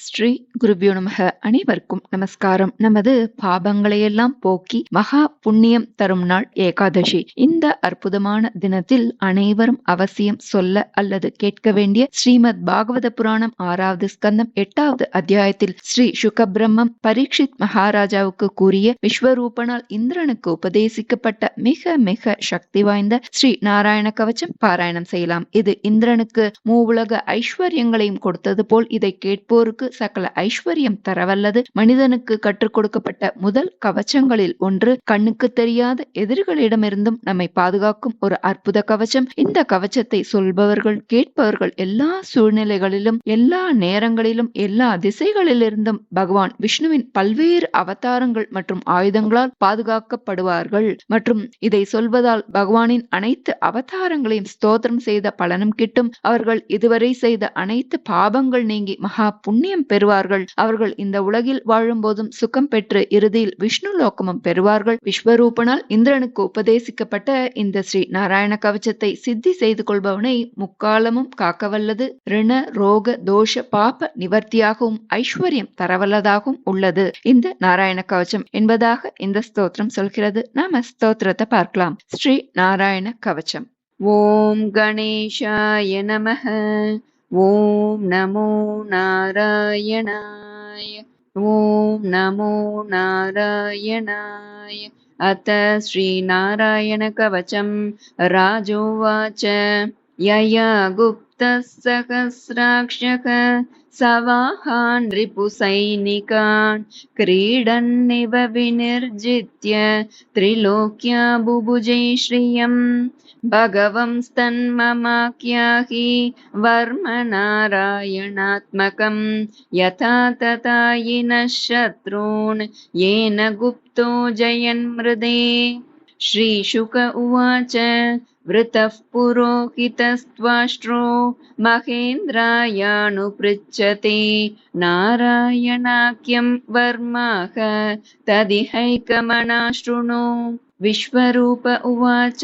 ஸ்ரீ குருபியோ நமக. அனைவருக்கும் நமஸ்காரம். நமது பாபங்களையெல்லாம் போக்கி மகா புண்ணியம் தரும் நாள் ஏகாதசி. இந்த அற்புதமான தினத்தில் அனைவரும் அவசியம் சொல்ல அல்லது கேட்க வேண்டிய ஸ்ரீமத் பாகவத புராணம் 6வது ஸ்கந்தம் 8வது அத்தியாயத்தில் ஸ்ரீ சுகபிரம்மம் பரீட்சித் மகாராஜாவுக்கு கூறிய விஸ்வரூபனால் இந்திரனுக்கு உபதேசிக்கப்பட்ட மிக மிக சக்தி வாய்ந்த ஸ்ரீ நாராயண கவச்சம் பாராயணம் செய்யலாம். இது இந்திரனுக்கு மூவுலக ஐஸ்வர்யங்களையும் கொடுத்தது போல் இதை கேட்போருக்கு சகல ஐஸ்வர்யம் தரவல்லது. மனிதனுக்கு கற்றுக் கொடுக்கப்பட்ட முதல் கவச்சங்களில் ஒன்று. கண்ணுக்கு தெரியாத எதிரிகளிடமிருந்தும் நம்மை பாதுகாக்கும் ஒரு அற்புத கவச்சம். இந்த கவச்சத்தை சொல்பவர்கள் கேட்பவர்கள் எல்லா சூழ்நிலைகளிலும் எல்லா நேரங்களிலும் எல்லா திசைகளிலிருந்தும் பகவான் விஷ்ணுவின் பல்வேறு அவதாரங்கள் மற்றும் ஆயுதங்களால் பாதுகாக்கப்படுவார்கள். மற்றும் இதை சொல்வதால் பகவானின் அனைத்து அவதாரங்களையும் ஸ்தோத்திரம் செய்த பலனும் கிட்டும். அவர்கள் இதுவரை செய்த அனைத்து பாபங்கள் நீங்கி மகா புண்ணியம் பெறுவார்கள். அவர்கள் இந்த உலகில் வாழும் போதும் சுகம் பெற்று இறுதியில் விஷ்ணு லோகமும் பெறுவார்கள். விஸ்வரூபனால் இந்திரனுக்கு உபதேசிக்கப்பட்ட இந்த ஸ்ரீ நாராயண கவச்சத்தை சித்தி செய்து கொள்பவனை முக்காலமும் காக்கவல்லது. ரிண ரோக தோஷ பாப நிவர்த்தியாகவும் ஐஸ்வர்யம் தரவல்லதாகவும் உள்ளது இந்த நாராயண கவச்சம் என்பதாக இந்த ஸ்தோத்திரம் சொல்கிறது. நாம ஸ்தோத்திரத்தை பார்க்கலாம். ஸ்ரீ நாராயண கவச்சம். ஓம் கணேசாய நமஹ. ஓம் நமோ நாராயணாய. ஓம் நமோ நாராயணாய. அத ஸ்ரீ நாராயண கவச்சம் ராஜோவாச்ச. யயா குப்தः சகஸ்ராக்ஷக சவாஹான் ரிபுசைனிகான் क्रीडन्निव विनिर्जित्य त्रिलोक्या बुभुजे श्रियम् भगवंस्तन्ममाख्याहि वर्म नारायणात्मकम् यथा तथा यिनः शत्रून् येन गुप्तो जयन्मृदे. श्रीशुक उवाच. वृतः पुरोहितस्त्वाष्ट्रो महेन्द्रायानुपृच्छते नारायणाख्यं वर्माह तदिहैकमनाशृणु. विश्वरूप उवाच.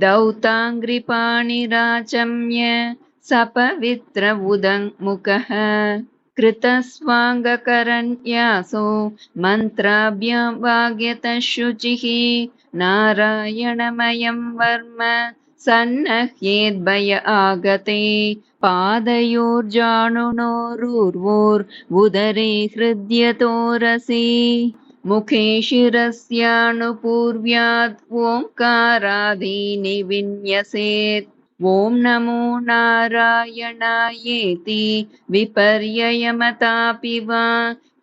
दौताङ्घ्रिपाणिराचम्य सपवित्र उदङ्मुखः कृतस्वाङ्गकरन्यासो मन्त्राभ्यां वाग्यतः शुचिः. नारायणमयं वर्म सन्नह्येद्भय आगते पादयोर्जानुनोरुर्वोर्वुदरे हृद्यतोरसि मुखे शिरस्यानुपूर्व्यात् ओङ्कारादीनि विन्यसेत्. ॐ नमो नारायणायेति विपर्ययमतापि वा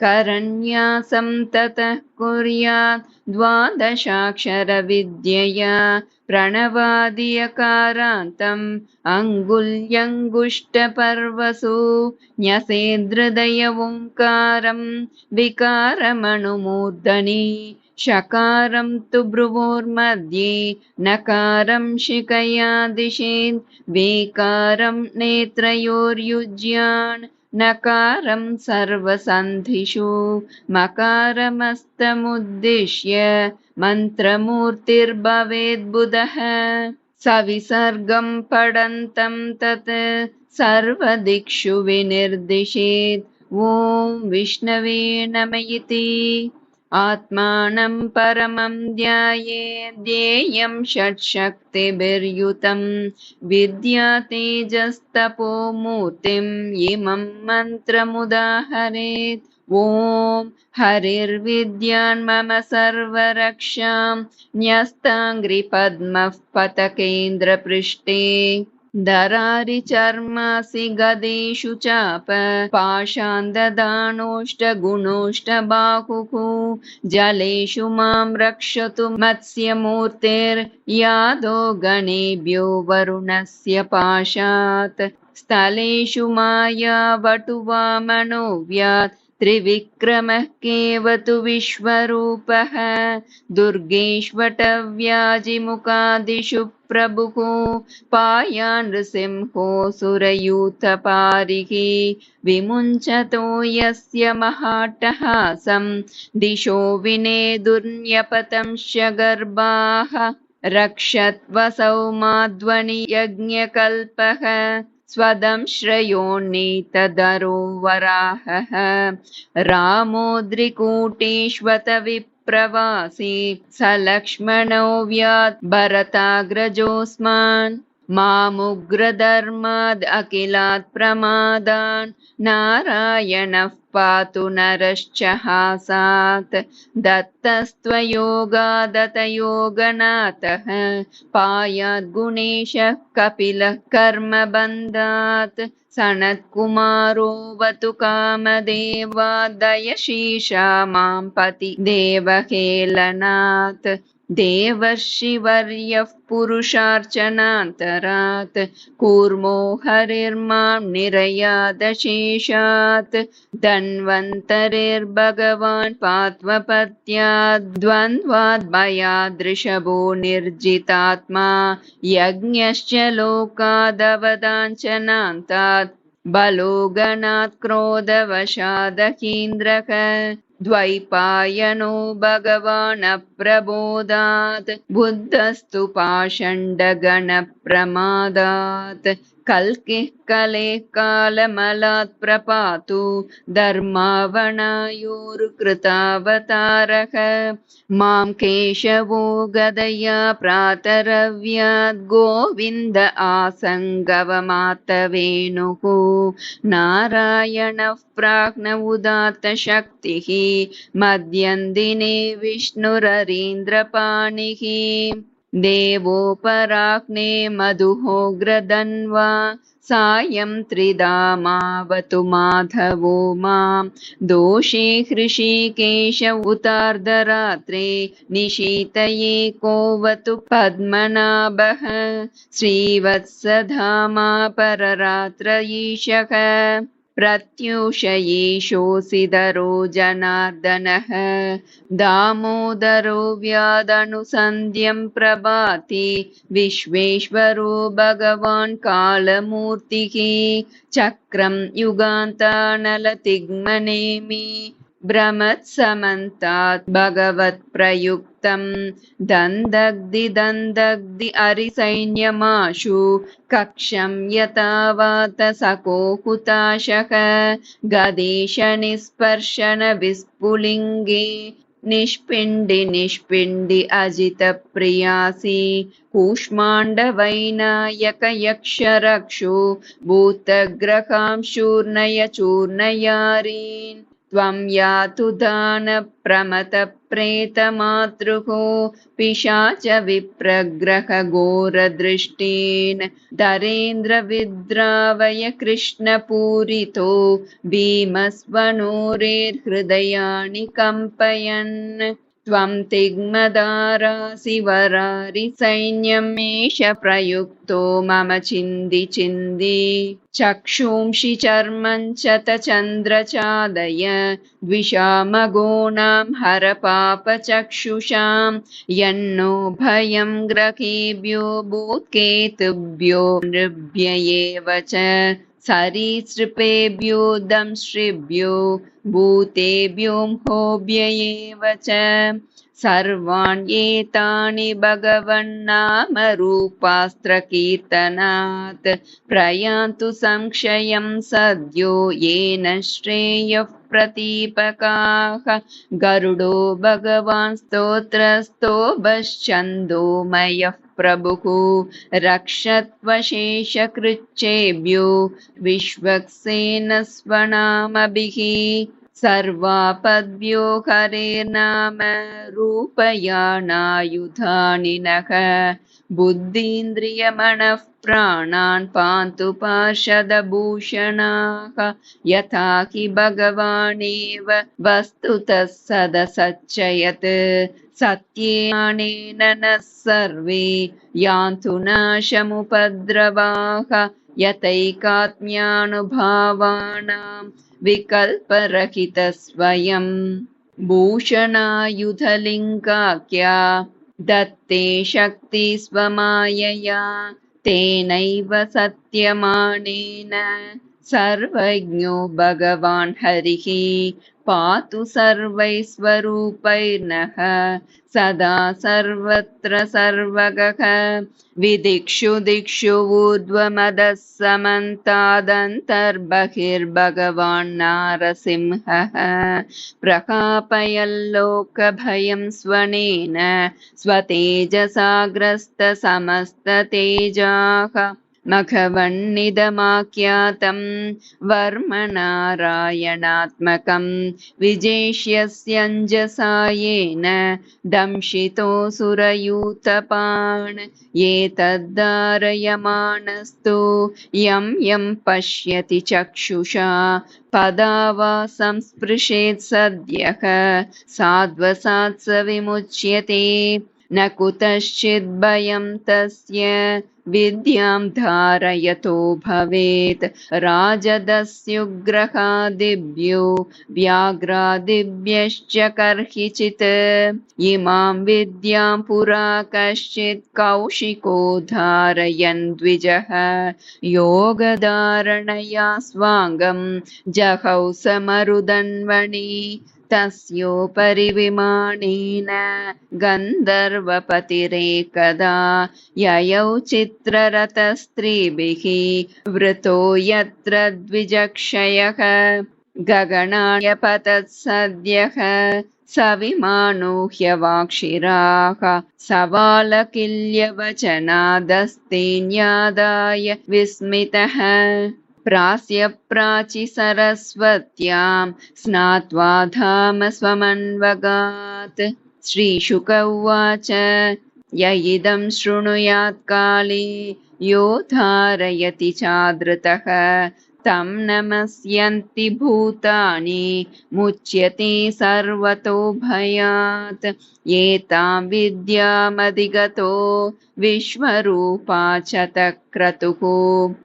करन्यासं ततः कुर्यात् द्वादशाक्षरविद्यया प्रणवादियकारान्तम् अङ्गुल्यङ्गुष्टपर्वसु न्यसेदृदय ओङ्कारं विकारमणुमूर्धनि षकारं तु भ्रुवोर्मध्ये नकारं शिखया दिशेत् वेकारं नेत्रयोर्युज्यान् नकारं सर्वसन्धिषु मकारमस्तमुद्दिश्य मन्त्रमूर्तिर्भवेद्बुधः. सविसर्गं पठन्तं तत् सर्वदिक्षु विनिर्दिशेत्. ॐ विष्णवे नमः इति आत्मानं परमं ध्यायेद्ध्येयं षट्शक्तिभिर्युतं विद्या तेजस्तपो मूर्तिम् इमं मन्त्रमुदाहरेत्. ॐ हरिर्विद्यान्मम सर्वरक्षां न्यस्ताङ्घ्रिपद्मः पतकेन्द्रपृष्ठे दरारि चर्मासि गदेषु चाप पाषान्ददानोष्टगुणोष्टबाहुः जलेषु मां रक्षतु मत्स्यमूर्तिर्यादो गणेभ्यो वरुणस्य पाशात् स्थलेषु मायावटुवामनो व्यात् त्रिविक्रमः केवतु विश्वरूपः दुर्गेष्वटव्याजिमुखादिषु प्रभुः पायान् नृसिंहोऽसुरयूथपारिः विमुञ्चतो यस्य महाट्टहासं दिशो विनेदुर्न्यपतंश्च गर्भाः रक्षत्वसौ माध्वनि यज्ञकल्पः स्वदं श्रयोन्नीतदरो वराहः रामोद्रिकूटेष्वत विप्रवासी स लक्ष्मणो व्यात् भरताग्रजोऽस्मान् मामुग्रधर्माद् अखिलात् प्रमादान् नारायणः पातु नरश्च हासात् दत्तस्त्वयोगादतयोगनाथः पायाद् गुणेशः कपिलः कर्मबन्धात् सनत्कुमारोऽवतु कामदेवादयशीषा मां पति देवहेलनात् देवर्षिवर्यः पुरुषार्चनान्तरात् कूर्मो हरिर्मां निरयादशेषात् धन्वन्तरिर्भगवान् पात्वपत्याद् द्वन्द्वाद्भयादृषभो निर्जितात्मा यज्ञश्च लोकादवदाञ्चनान्तात् बलो गणात् क्रोधवशादकीन्द्रः द्वैपायनो भगवान् अप्रबोधात् बुद्धस्तु पाषण्डगणप्रमादात् कल्किः कलेः कालमलात् प्रपातु धर्मावणायोर्कृतावतारः मां केशवो गदया प्रातरव्याद् गोविन्द आसङ्गवमातवेणुः नारायणः प्राज्ञ उदात्तशक्तिः मध्यं दिने विष्णुररीन्द्रपाणिः देवोपराग्ने मधुहोग्रधन्वा सायं त्रिधामावतु माधवो मां दोषे हृषीकेश उतार्धरात्रे निशीतये कोवतु पद्मनाभः श्रीवत्सधामा पररात्र ईशः प्रत्यूषयीशोऽसिधरो जनार्दनः दामोदरो व्यादनुसन्ध्यं प्रभाति विश्वेश्वरो भगवान् कालमूर्तिः चक्रं युगान्तानलतिग्मनेमि भ्रमत्समन्तात् भगवत्प्रयुक्तं दन्दग्धि हरिसैन्यमाशु कक्षं यतावात सको हुताशः गदेशनिस्पर्शन विस्फुलिङ्गे निष्पिण्डि अजितप्रियासि कूष्माण्डवैनायक यक्षरक्षो भूतग्रहां शूर्णय चूर्णयारीन् त्वं यातु दानप्रमथप्रेतमातृः पिशाच विप्रग्रह घोरदृष्टीन् धरेन्द्रविद्रावय कृष्णपूरितो भीमस्वनूरेर्हृदयानि कम्पयन् त्वं तिग्मदारासि वरारिसैन्यमेष प्रयुक्तो मम चिन्धि चक्षुंषि चर्मं च चन्द्रचादय द्विषामगोणां हर पापचक्षुषां यन्नो भयं ग्रहेभ्यो भूत्केतुभ्यो नृभ्य एव च सरीसृपेभ्यो दंष्ट्रिभ्यो भूतेभ्यो होभ्य एव च सर्वाण्येतानि एतानि भगवन्नामरूपास्त्रकीर्तनात् प्रयान्तु संक्षयं सद्यो येन श्रेयः प्रतीपकाः गरुडो भगवान् स्तोत्रस्तोभश्छन्दोमयः प्रभुः रक्षत्वशेषकृच्छेभ्यो विश्वक्सेनस्वनामभिः सर्वापद्भ्यो हरेर्नाम रूपयानायुधानि नः बुद्धीन्द्रियमनः प्राणान् पान्तु पार्षदभूषणाः यथा हि भगवानेव वस्तुतः सदसच्चयत् सत्येनेन नः सर्वे यान्तु नाशमुपद्रवाः यतैकात्म्यानुभावानां विकल्परहितस्वयं भूषणायुधलिङ्गाख्या दत्ते शक्ति स्वमायया तेनैव सत्यमानेन सर्वज्ञो भगवान् हरिः पातु सर्वैस्वरूपैर्नः सदा सर्वत्र सर्वगः विदिक्षु दिक्षु ऊर्ध्वमदः समन्तादन्तर्बहिर्भगवान् नारसिंहः प्रकापयल्लोकभयं स्वनेन स्वतेजसाग्रस्तसमस्ततेजाः मघवन्निदमाख्यातं वर्मनारायणात्मकं विजेष्यस्यञ्जसायेन दंशितोऽसुरयूथपान् एतद्धारयमाणस्तु यं यं पश्यति चक्षुषा पदा वा संस्पृशेत् सद्यः साध्वसात् स विमुच्यते न कुतश्चित् भयं तस्य विद्यां धारयतो भवेत् राजदस्युग्रहादिभ्यो व्याघ्रादिभ्यश्च कर्हिचित् इमां विद्यां पुरा कश्चित् कौशिको धारयन् द्विजः योगधारणया स्वाङ्गं जहौ समरुदन्वणि तस्योपरि विमानेन गन्धर्वपतिरेकदा ययौ चित्ररथस्त्रीभिः वृतो यत्र द्विजक्षयः गगनायपतत् सद्यः सविमानो ह्यवाक्षिराः सवालकिल्यवचनादस्तेन्यादाय विस्मितः प्रास्य प्राचि सरस्वत्यां स्नात्वा धाम स्वमन्वगात् श्रीशुक उवाच य इदं शृणुयात् काले यो धारयति चादृतः तं नमस्यन्ति भूतानि मुच्यते सर्वतो भयात् एतां विद्यामधिगतो विश्वरूपा च तक्रतुः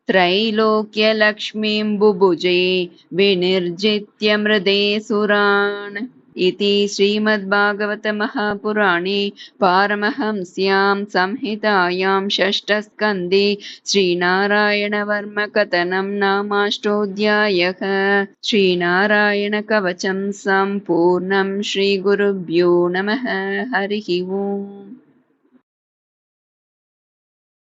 त्रैलोक्यलक्ष्मीं बुभुजे विनिर्जित्य मृदे सुरान् इति श्रीमद्भागवत महापुराणे पारमहंस्यां संहितायां षष्ठस्कन्धे श्रीनारायणवर्मकथनं नामाष्टोऽध्यायः। श्रीनारायणकवचं सम्पूर्णं। श्रीगुरुभ्यो नमः। हरिः ओम्।